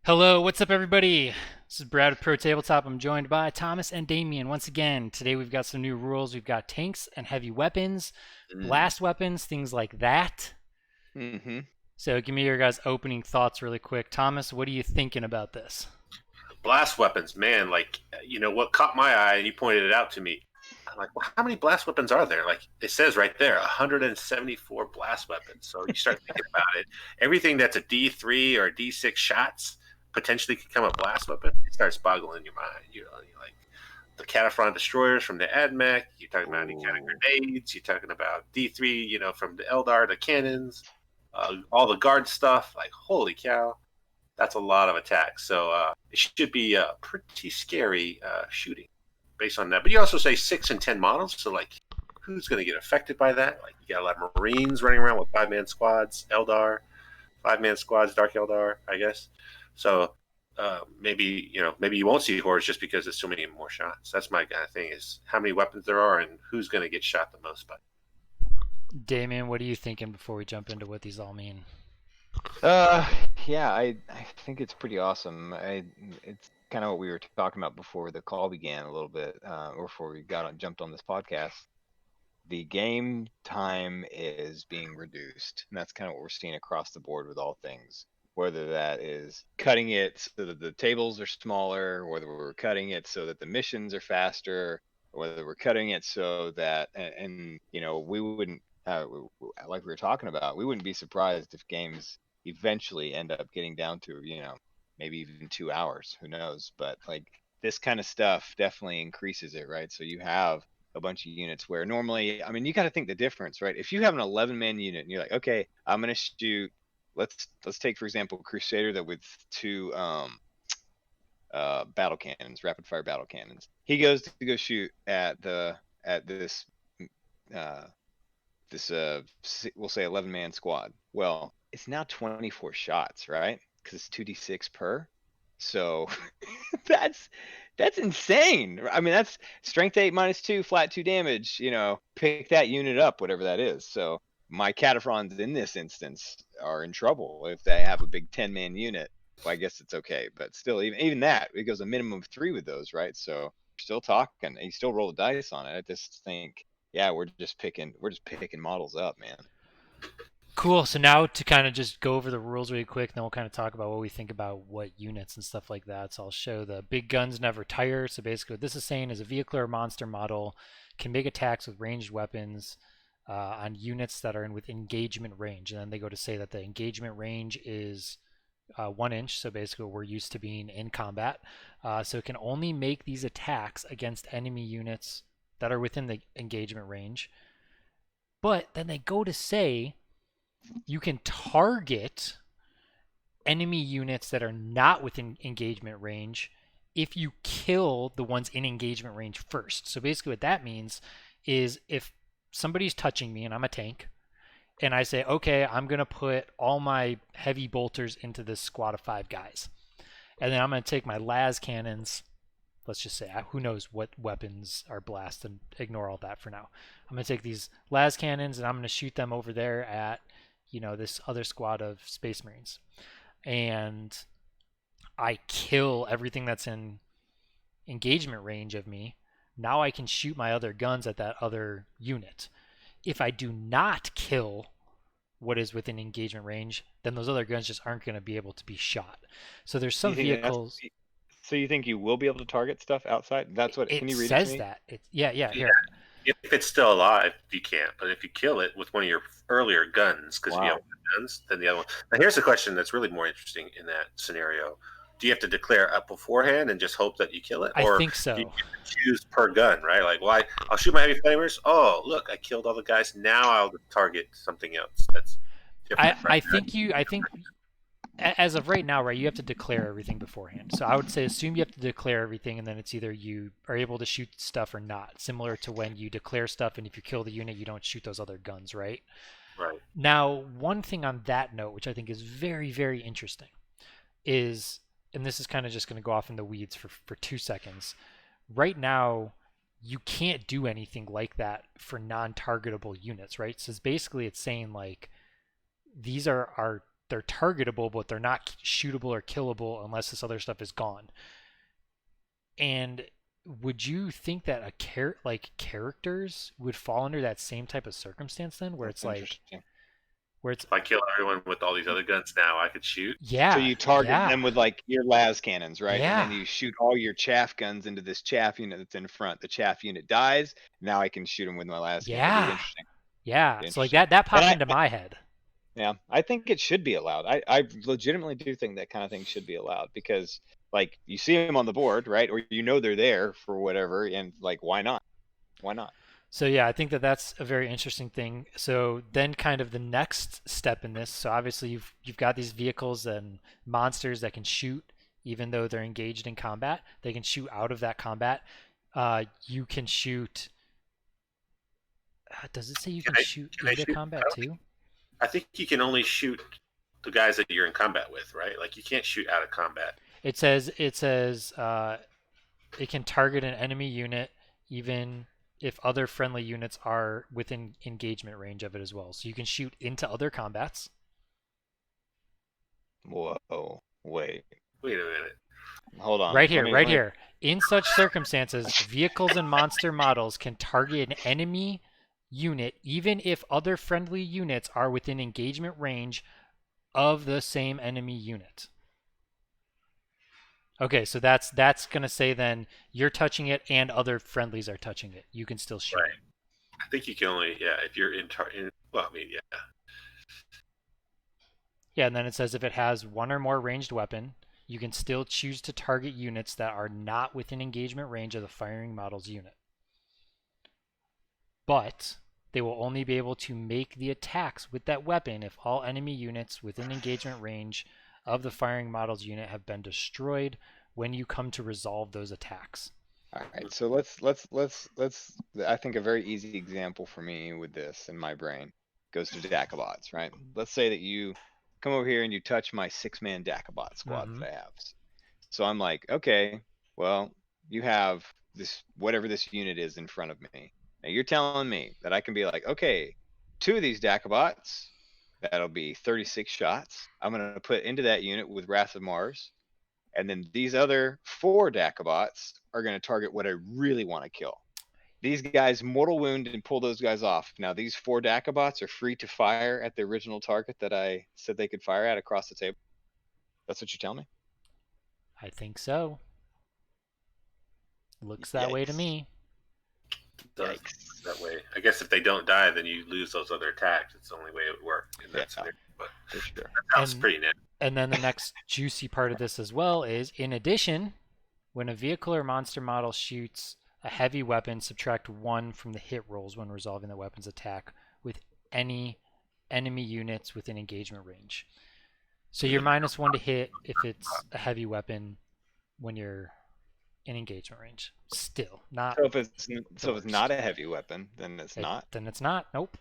Hello, what's up, everybody? This is Brad with Pro Tabletop. I'm joined by Thomas and Damien once again. Today we've got some new rules. We've got tanks and heavy weapons, Mm. blast weapons, things like that. hmm So give me your guys' opening thoughts really quick. Thomas, what are you thinking about this? Blast weapons, man. What caught my eye, and you pointed it out to me. I'm like, well, how many blast weapons are there? Like it says right there, 174 blast weapons. So you start thinking about it. Everything that's a D3 or a D6 shots potentially could become a blast weapon. It starts boggling your mind. You're like the Cataphront destroyers from the AdMech. You're talking about any kind of Ooh. grenades. You're talking about D3, from the Eldar, the cannons, all the guard stuff. Like, holy cow, that's a lot of attacks. So it should be pretty scary shooting based on that. But you also say 6 and 10 models. So, like, who's going to get affected by that? Like, you got a lot of Marines running around with 5-man squads, Eldar, 5-man squads, Dark Eldar, I guess. So maybe you won't see hordes just because there's so many more shots. That's my kind of thing: is how many weapons there are and who's going to get shot the most by. Damien, what are you thinking before we jump into what these all mean? Uh, yeah, I think it's pretty awesome. It's kind of what we were talking about before the call began a little bit, or before we jumped on this podcast. The game time is being reduced, and that's kind of what we're seeing across the board with all things. Whether that is cutting it so that the tables are smaller, whether we're cutting it so that the missions are faster, or whether we're cutting it so that, we wouldn't, like we were talking about, we wouldn't be surprised if games eventually end up getting down to, maybe even 2 hours. Who knows? But like this kind of stuff definitely increases it, right? So you have a bunch of units where normally, I mean, you got to think the difference, right? If you have an 11-man unit and you're like, okay, I'm gonna shoot. Let's take for example Crusader that with two battle cannons, rapid fire battle cannons. He goes to go shoot at uh this we'll say 11-man squad. Well, it's now 24 shots, right? Because it's 2d6 per. So that's that's insane. I mean, that's strength 8 -2, flat 2 damage. Pick that unit up, whatever that is. So my Cataphrons in this instance are in trouble if they have a big 10-man unit. Well, I guess it's okay, but still, even that, it goes a minimum of 3 with those, right? So you're still talking, and you still roll the dice on it. I just think, yeah, we're just picking models up, man. Cool. So now to kind of just go over the rules really quick, then we'll kind of talk about what we think about what units and stuff like that. So I'll show the big guns never tire. So basically, what this is saying is a vehicle or monster model can make attacks with ranged weapons on units that are in with engagement range. And then they go to say that the engagement range is 1 inch. So basically, we're used to being in combat. So it can only make these attacks against enemy units that are within the engagement range. But then they go to say you can target enemy units that are not within engagement range if you kill the ones in engagement range first. So basically, what that means is if somebody's touching me and I'm a tank, and I say, okay, I'm going to put all my heavy bolters into this squad of 5 guys. And then I'm going to take my las cannons. Let's just say, who knows what weapons are blast, and ignore all that for now. I'm going to take these las cannons and I'm going to shoot them over there at, this other squad of Space Marines. And I kill everything that's in engagement range of me. Now I can shoot my other guns at that other unit. If I do not kill what is within engagement range, then those other guns just aren't going to be able to be shot. So there's You some think that's vehicles. so? You think you will be able to target stuff outside? That's what. Can It you read it to says me? that. It's yeah. Yeah, Here, if it's still alive, you can't. But if you kill it with one of your earlier guns, because if you have Wow. guns, then the other one. Now, here's a question that's really more interesting in that scenario: do you have to declare up beforehand and just hope that you kill it, I or think do you so. get to choose per gun? Right? Like, well, I'll shoot my heavy flamers. Oh, look, I killed all the guys. Now I'll target something else that's I different. Right? I think you I think as of right now, right, you have to declare everything beforehand. So I would say assume you have to declare everything, and then it's either you are able to shoot stuff or not. Similar to when you declare stuff, and if you kill the unit, you don't shoot those other guns, right? Right. Now, one thing on that note, which I think is very, very interesting, is, and this is kind of just going to go off in the weeds for 2 seconds. Right now, you can't do anything like that for non-targetable units, right? So it's basically it's saying like these are they're targetable, but they're not shootable or killable unless this other stuff is gone. And would you think that like characters would fall under that same type of circumstance then, where That's it's like interesting. where it's If I kill everyone with all these other guns now, I could shoot. yeah, So you target yeah, them with like your las cannons, right? And then yeah, you shoot all your chaff guns into this chaff unit that's in front. The chaff unit dies. Now I can shoot them with my las cannon. That'd be yeah, interesting. yeah. So like Interesting. that And popped into my head. yeah, I think it should be allowed. I legitimately do think that kind of thing should be allowed because like you see them on the board, right? Or you know they're there for whatever, and like why not? Why not? So yeah, I think that that's a very interesting thing. So then kind of the next step in this, so obviously you've got these vehicles and monsters that can shoot even though they're engaged in combat. They can shoot out of that combat. You can shoot does it say you can shoot Can I into shoot? combat too? I think you can only shoot the guys that you're in combat with, right? Like you can't shoot out of combat. It says it can target an enemy unit even if other friendly units are within engagement range of it as well. So you can shoot into other combats. Whoa, wait, Wait a minute. hold on. Right here, Let right me- here. In such circumstances, vehicles and monster models can target an enemy unit even if other friendly units are within engagement range of the same enemy unit. Okay, so that's going to say then you're touching it and other friendlies are touching it. You can still shoot. Right. I think you can only, if you're well, I mean, yeah. Yeah, and then it says if it has one or more ranged weapon, you can still choose to target units that are not within engagement range of the firing model's unit. But they will only be able to make the attacks with that weapon if all enemy units within engagement range of the firing model's unit have been destroyed when you come to resolve those attacks. All right, so let's. I think a very easy example for me with this in my brain goes to Dacabots, right? Let's say that you come over here and you touch my 6-man Dacabot squad Mhm. that I have. So I'm like, okay, well, you have this whatever this unit is in front of me. Now you're telling me that I can be like, okay, 2 of these Dacabots, that'll be 36 shots. I'm gonna put into that unit with Wrath of Mars. And then these other 4 Dacabots are going to target what I really want to kill. These guys mortal wound and pull those guys off. Now these 4 Dacabots are free to fire at the original target that I said they could fire at across the table. That's what you're telling me? I think so. Looks that way to Yikes. me. It does Yikes. that way. I guess if they don't die, then you lose those other attacks. It's the only way it would work in that Yeah. scenario. But For sure. that sounds And- pretty neat. And then the next juicy part of this as well is, in addition, when a vehicle or monster model shoots a heavy weapon, subtract 1 from the hit rolls when resolving the weapon's attack with any enemy units within engagement range. So you're -1 to hit if it's a heavy weapon when you're in engagement range. Still not. So if it's worst. not a heavy weapon, then it's not. Then it's not. Nope.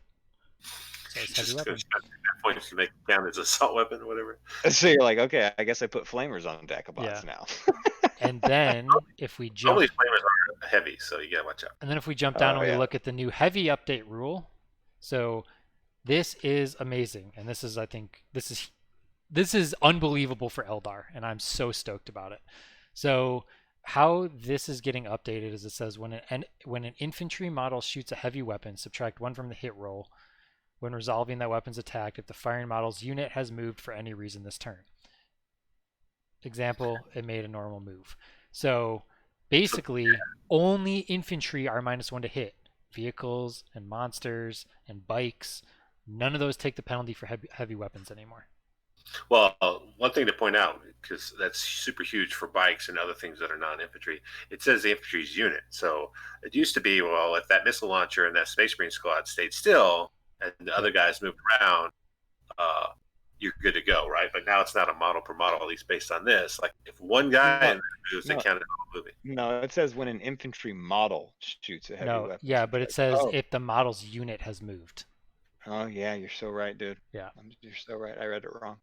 So it's heavy Just weapon. at that point to make it count as assault weapon or whatever. So you're like, okay, I guess I put flamers on Dacabots Yeah. now. And then if we jump, Some of these flamers are heavy, so you gotta watch out. and then if we jump down Oh, and we yeah. look at the new heavy update rule, so this is amazing, and this is, I think, this is unbelievable for Eldar, and I'm so stoked about it. So how this is getting updated is it says when an infantry model shoots a heavy weapon, subtract 1 from the hit roll when resolving that weapon's attack if the firing model's unit has moved for any reason this turn. Example, it made a normal move. So basically, only infantry are -1 to hit. Vehicles and monsters and bikes, none of those take the penalty for heavy weapons anymore. Well, one thing to point out, because that's super huge for bikes and other things that are non-infantry, it says the infantry's unit. So it used to be, well, if that missile launcher and that Space Marine squad stayed still and the other guys moved around, you're good to go, right? But now it's not a model per model, at least based on this. Like if one guy moves, they no. count it all moving. No, it says when an infantry model shoots a heavy No, weapon. yeah, but it says Oh. if the model's unit has moved. Oh yeah, you're so right, dude. Yeah. You're so right. I read it wrong.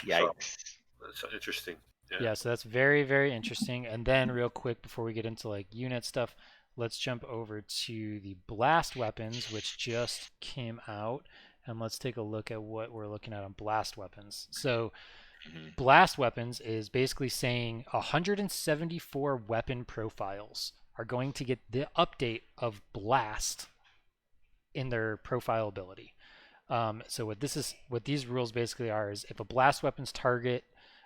So, Yikes. that's interesting. Yeah, so that's very, very interesting. And then real quick before we get into like unit stuff, let's jump over to the blast weapons, which just came out. and let's take a look at what we're looking at on blast weapons. So Mhm. blast weapons is basically saying 174 weapon profiles are going to get the update of blast in their profile ability. So what these rules basically are is if a blast weapons target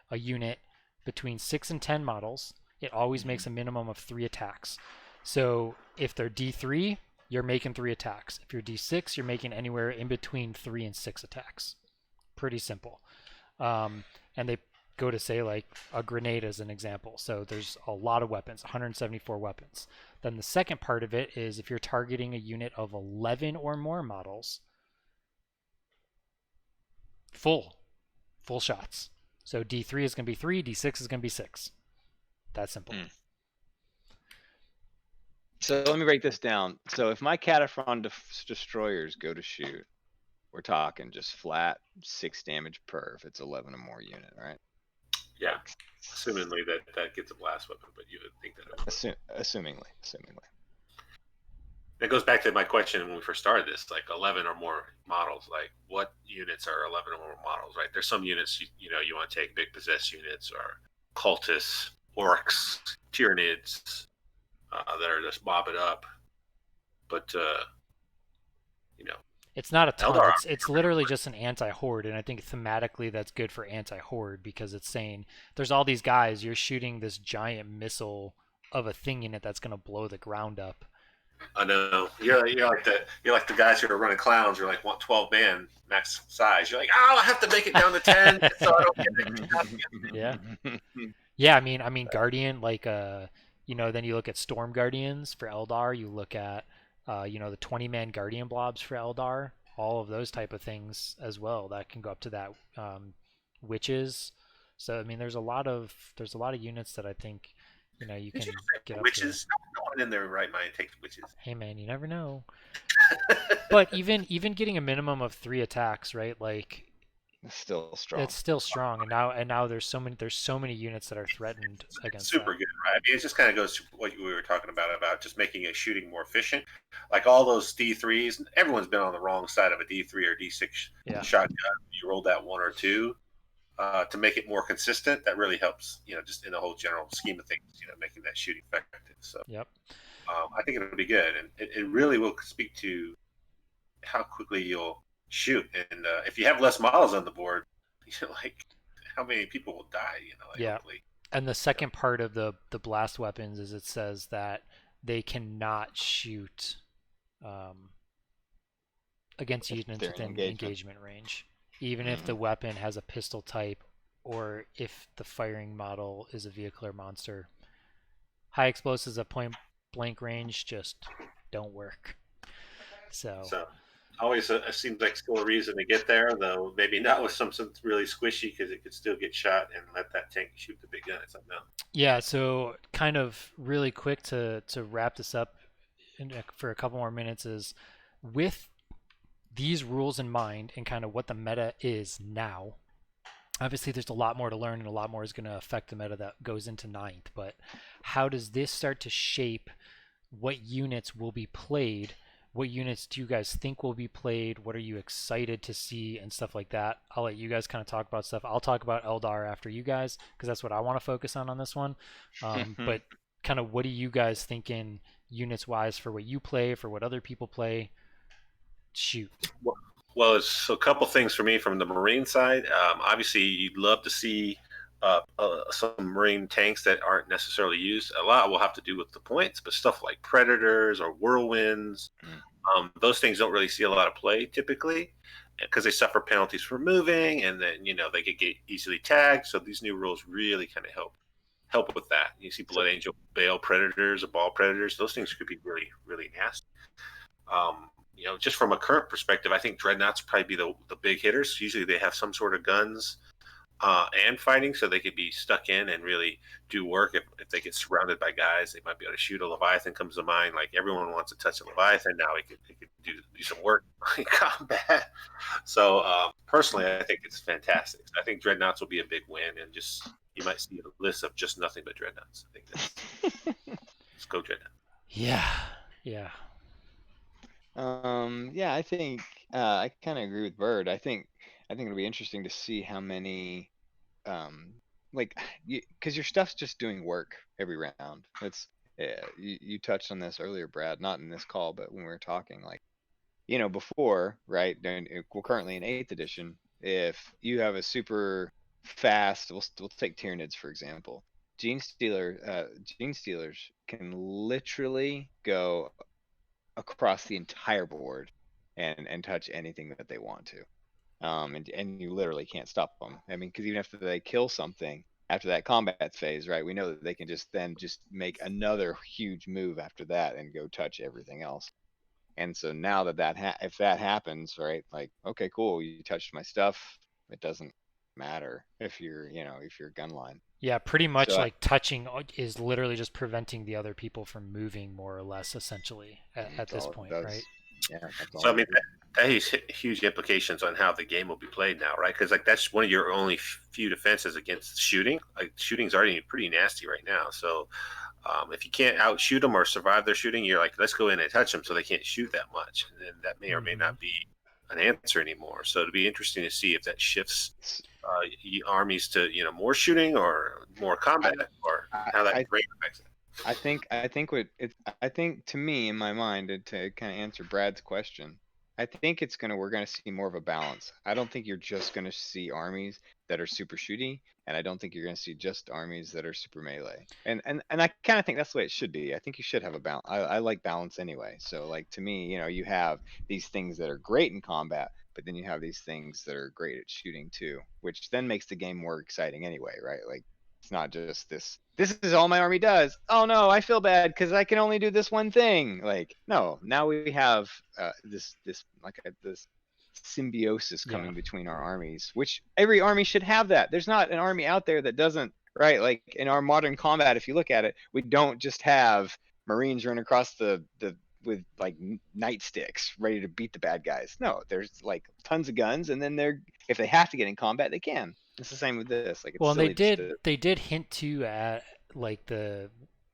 a unit between 6 and 10 models, it always makes a minimum of 3 attacks. So if they're D3, you're making 3 attacks. If you're D6, you're making anywhere in between 3 and 6 attacks. Pretty simple. And they go to say like a grenade as an example. So there's a lot of weapons, 174 weapons. Then the second part of it is if you're targeting a unit of 11 or more models, full shots. So D3 is going to be 3, D6 is going to be 6. That's simple. So let me break this down. So if my Cataphren destroyers go to shoot, we're talking just flat 6 damage per if it's 11 or more unit, right? Yeah, assumingly that gets a blast weapon, but you would think that it would. Assumingly. That goes back to my question when we first started this, like 11 or more models. Like, what units are 11 or more models, right? There's some units, you want to take big possessed units or cultists, orcs, tyrannids that are just mob it up. But, It's not a ton. Eldar. It's literally just an anti-horde, and I think thematically that's good for anti-horde because it's saying there's all these guys. You're shooting this giant missile of a thing in it that's going to blow the ground up. I know. You're like the guys who are running clowns. You're like 12-man max size. You're like, I have to make it down to 10 so I don't get it. Yeah. Yeah, I mean Guardian, like then you look at Storm Guardians for Eldar, you look at the 20-man Guardian blobs for Eldar, all of those type of things as well that can go up to that. Witches. So I mean there's a lot of units that I think you can get up witches? No one in their right mind takes witches. Hey man, you never know. But even getting a minimum of 3 attacks, right? Like it's still strong. It's still strong, and now there's so many units that are threatened against super that. good, right? I mean, it just kind of goes to what we were talking about just making a shooting more efficient. Like all those D3s, everyone's been on the wrong side of a D3 or D6 shotgun. You roll that 1 or 2 to make it more consistent. That really helps, just in the whole general scheme of things, making that shooting effective. So, yep. I think it'll be good, and it really will speak to how quickly you'll shoot, and if you have less models on the board, like how many people will die, hopefully. And the second part of the blast weapons is it says that they cannot shoot against units within engagement range, even if the weapon has a pistol type or if the firing model is a vehicle or monster. High explosives at point blank range just don't work. So always seems like still a reason to get there, though maybe not with something really squishy because it could still get shot and let that tank shoot the big gun. It's like, no. Yeah, so kind of really quick to wrap this up for a couple more minutes is with these rules in mind and kind of what the meta is now. Obviously, there's a lot more to learn and a lot more is going to affect the meta that goes into 9th, but how does this start to shape what units will be played? What units do you guys think will be played? What are you excited to see and stuff like that? I'll let you guys kind of talk about stuff. I'll talk about Eldar after you guys because that's what I want to focus on this one. But kind of what are you guys thinking units wise for what you play, for what other people play? Shoot. Well, it's a couple things for me from the Marine side. Obviously, you'd love to see some Marine tanks that aren't necessarily used. A lot will have to do with the points, but stuff like Predators or Whirlwinds, those things don't really see a lot of play typically because they suffer penalties for moving, and then they could get easily tagged. So these new rules really kind of help with that. You see Blood Angel Bale Predators or Ball Predators; those things could be really, really nasty. Just from a current perspective, I think Dreadnoughts probably be the big hitters. Usually they have some sort of guns and fighting, so they could be stuck in and really do work. If they get surrounded by guys, they might be able to shoot. A Leviathan comes to mind. Like everyone wants to touch a Leviathan now. He could do some work in combat. So personally, I think it's fantastic. I think Dreadnoughts will be a big win, and just you might see a list of just nothing but Dreadnoughts. I think let's go Dreadnought. Yeah. I think I kind of agree with Bird. I think it'll be interesting to see how many um like because your stuff's just doing work every round. It's you touched on this earlier, Brad, not in this call, but when we were talking, like, before, right? We're currently in 8th edition. If you have a super fast, we'll take Tyranids for example. Gene Stealers can literally go across the entire board and touch anything that they want to. And you literally can't stop them. I mean, because even after they kill something after that combat phase, right? We know that they can just make another huge move after that and go touch everything else. And so now if that happens, right? Like, okay, cool, you touched my stuff. It doesn't matter if you're gun line. Yeah, pretty much So like touching is literally just preventing the other people from moving more or less, essentially, at that's this all it point, right? does. Yeah, that's So all I it mean, is. that has huge implications on how the game will be played now, right? Because like that's one of your only few defenses against shooting. Like shooting's already pretty nasty right now. So if you can't outshoot them or survive their shooting, you're like, let's go in and touch them so they can't shoot that much, and then that may or may Mm-hmm. not be an answer anymore. So it'll be interesting to see if that shifts armies to more shooting or more I, combat, or I, how that I rate affects it. I think to me in my mind, and to kind of answer Brad's question, I think we're gonna see more of a balance. I don't think you're just gonna see armies that are super shooty, and I don't think you're gonna see just armies that are super melee. And I kind of think that's the way it should be. I think you should have a balance. I like balance anyway. So like to me, you have these things that are great in combat, but then you have these things that are great at shooting too, which then makes the game more exciting anyway, right? Like it's not just this is all my army does. Oh no, I feel bad because I can only do this one thing. Like, no, now we have this symbiosis Yeah. coming between our armies, which every army should have that. There's not an army out there that doesn't, right? Like in our modern combat, if you look at it, we don't just have Marines run across the with like nightsticks ready to beat the bad guys. No, there's like tons of guns, and then if they have to get in combat, they can. It's the same with this. Like, it's Well, and they silly just did to they did hint too at like the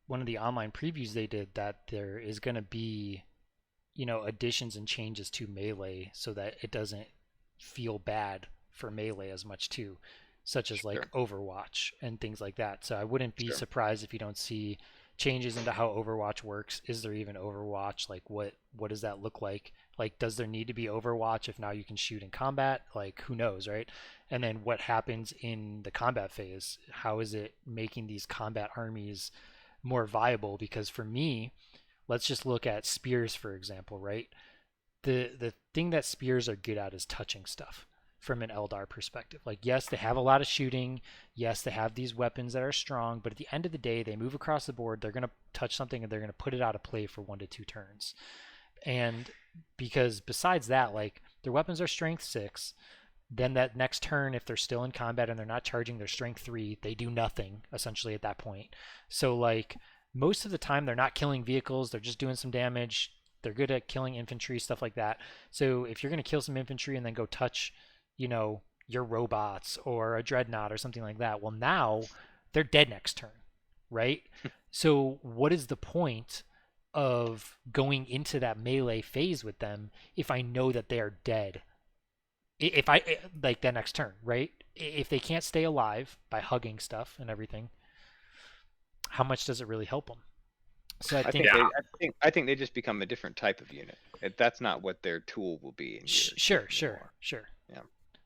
one of the online previews they did that there is going to be additions and changes to melee so that it doesn't feel bad for melee as much too, such as like sure, Overwatch and things like that. So I wouldn't be sure. surprised if you don't see changes into how Overwatch works. Is there even Overwatch? Like what does that look like? Like does there need to be Overwatch if now you can shoot in combat? Like who knows, right? And then what happens in the combat phase? How is it making these combat armies more viable? Because for me, let's just look at spears for example, right? The thing that spears are good at is touching stuff from an Eldar perspective. Like yes, they have a lot of shooting, yes, they have these weapons that are strong, but at the end of the day, they move across the board, they're going to touch something and they're going to put it out of play for 1 to 2 turns. And because besides that, like their weapons are strength 6, then that next turn, if they're still in combat and they're not charging their strength 3, they do nothing essentially at that point. So like most of the time they're not killing vehicles, they're just doing some damage. They're good at killing infantry, stuff like that. So if you're going to kill some infantry and then go touch, your robots or a dreadnought or something like that, well now they're dead next turn, right? So what is the point of going into that melee phase with them if I know that they are dead if I like that next turn, right? If they can't stay alive by hugging stuff and everything, how much does it really help them? So I I think, think they, Yeah, I think they just become a different type of unit. That's not what their tool will be in year two sure, anymore. sure. Yeah,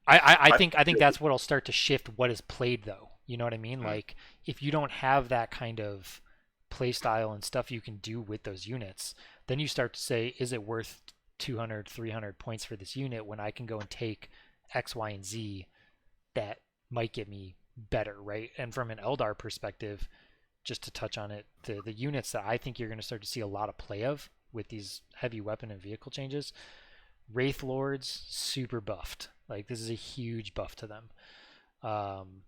I think that's what'll start to shift what is played, though. You know what I mean? mm, Like if you don't have that kind of play style and stuff you can do with those units, then you start to say, is it worth 200, 300 points for this unit when I can go and take X, Y, and Z that might get me better, right? And from an Eldar perspective, just to touch on it, the units that I think you're going to start to see a lot of play of with these heavy weapon and vehicle changes, Wraith Lords, super buffed. Like this is a huge buff to them. Um,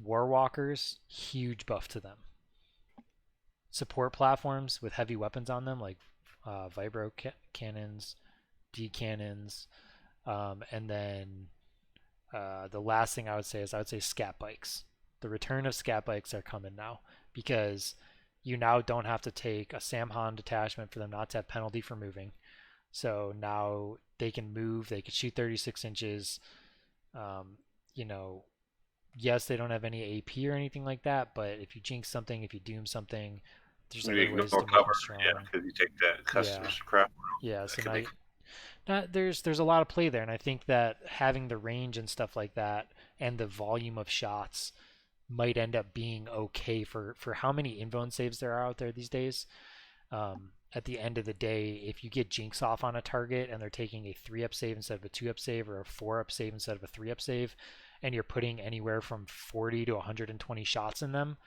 Warwalkers, huge buff to them. Support platforms with heavy weapons on them, like vibro cannons, D cannons, and then the last thing I would say is I would say scat bikes. The return of scat bikes are coming now because you now don't have to take a Samhan detachment for them not to have penalty for moving. So now they can move, they can shoot 36 inches. You know, yes, they don't have any AP or anything like that, but if you jinx something, if you doom something, there's Maybe other ignore ways to make them cover, strong. yeah, because you take that Yeah, customer's crap. yeah. That So could make there's a lot of play there, and I think that having the range and stuff like that, and the volume of shots, might end up being okay for how many invuln saves there are out there these days. At the end of the day, if you get jinx off on a target and they're taking a 3-up save instead of a 2-up save, or a 4-up save instead of a 3-up save, and you're putting anywhere from 40 to 120 shots in them,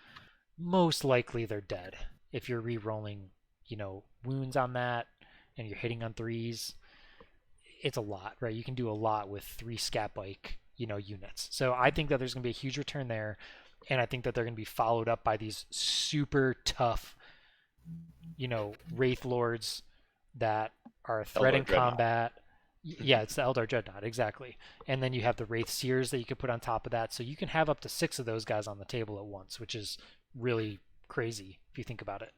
most likely they're dead. If you're re-rolling, wounds on that, and you're hitting on 3s, it's a lot, right? You can do a lot with 3 scat bike, units. So I think that there's going to be a huge return there, and I think that they're going to be followed up by these super tough, Wraith Lords that are a threat in combat. Yeah, it's the Eldar Dreadnought, exactly. And then you have the Wraith Seers that you could put on top of that. So you can have up to 6 of those guys on the table at once, which is really crazy if you think about it.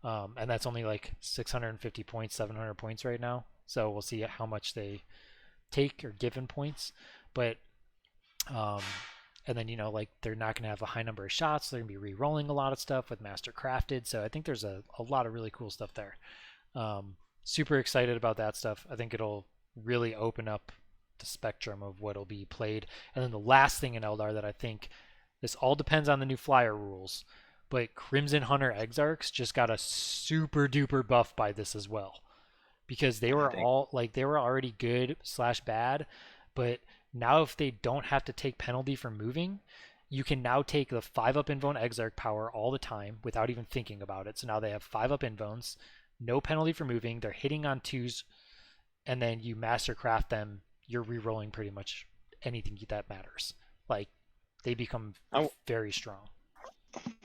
And that's only like 650 points, 700 points right now. So we'll see how much they take or give in points. But and then like they're not going to have a high number of shots. So they're going to be re-rolling a lot of stuff with Master Crafted. So I think there's a lot of really cool stuff there. Super excited about that stuff. I think it'll really open up the spectrum of what'll be played. And then the last thing in Eldar that I think, this all depends on the new flyer rules, but Crimson Hunter Exarchs just got a super duper buff by this as well, because they were already good / bad, but now if they don't have to take penalty for moving, you can now take the 5-up Invone Exarch power all the time without even thinking about it. So now they have 5-up Invones, no penalty for moving, they're hitting on 2s, and then you Mastercraft them, you're re-rolling pretty much anything that matters. Like, they become very strong.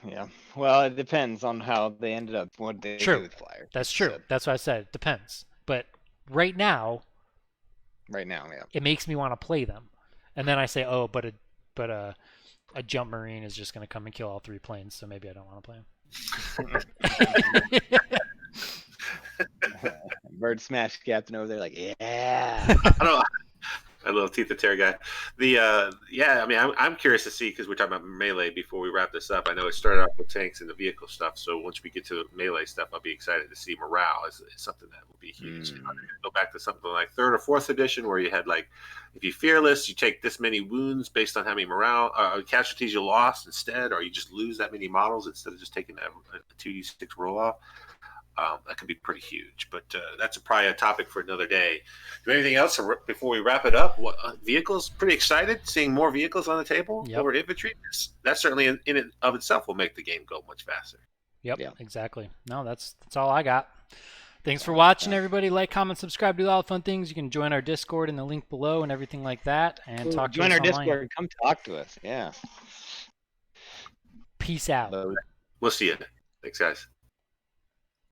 Yeah. Well, it depends on how they ended up, what they do with flyers. That's true. That's what I said. It depends. But right now, yeah, it makes me want to play them. And then I say, oh, but a jump marine is just going to come and kill all 3 planes, so maybe I don't want to play them. Bird Smash Captain over there, like, yeah. I don't know. A little teeth of tear guy. I mean, I'm curious to see, because we're talking about melee before we wrap this up. I know it started off with tanks and the vehicle stuff, so once we get to melee stuff, I'll be excited to see morale is something that will be huge. Go back to something like 3rd or 4th edition, where you had, like, if you fearless, you take this many wounds based on how many morale casualties you lost instead, or you just lose that many models instead of just taking a 2d6 roll off. That could be pretty huge, but that's probably a topic for another day. Do anything else before we wrap it up? Vehicles? Pretty excited seeing more vehicles on the table over infantry. That certainly in it of itself will make the game go much faster. Yep. Exactly. No, that's all I got. Thanks for watching, everybody. Like, comment, subscribe, do all the fun things. You can join our Discord in the link below and everything like that, and talk to us online. Join our Discord. Come talk to us. Yeah. Peace out. We'll see you. Thanks, guys.